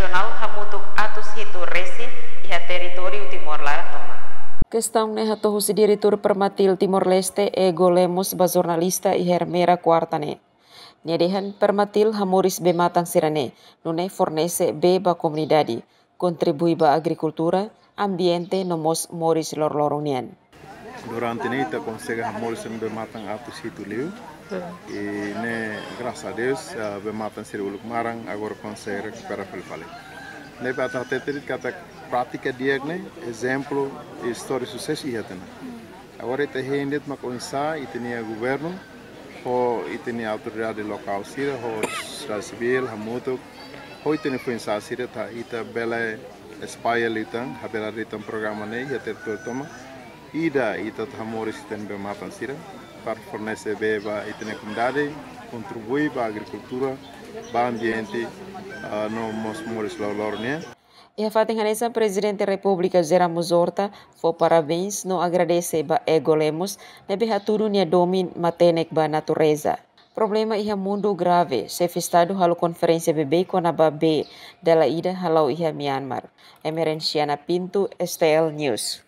nasional hamutuk atus hitu resi iha teritoriu Timor Leste. Questão ne hatohu si diretor permatil Timor Leste Ego Lemos ba jornalista e hermera quartane. Nedehan permatil hamoris be matang sirane, nune fornece be ba comunidade, contribui ba agricultura, ambiente nomos moris lorloronian. Durante ne ita consegue hamoris be matang atus hitu liu. E ne graças a Deus be matang siri uluk marang agora consegue recuperar pelo fale. Ne bata teterit kata prática diagne exemplo e história de sucesso e atena. Agora ita hendet mak onsa itenia governo ho itenia autoridade local sira ho sociedade civil hamutuk ho itenia pensa sira ta ita bela espalha litan habela litan programa ne ya ter toma ida ita hamoris ten be matan sira para fornecer beba itenia comunidade contribui para agricultura para ambiente no mos moris lorne. E a Fatinganesa, Presidente da República Geramos Horta, foi parabéns, não agradece ba Ego Lemos, nebe haturu nia domin matenek ba natureza. Problema iha mundo grave, chefe Estado halu conferência bebê com a B dela ida halau iha Myanmar. Emerenciana Pinto, STL News.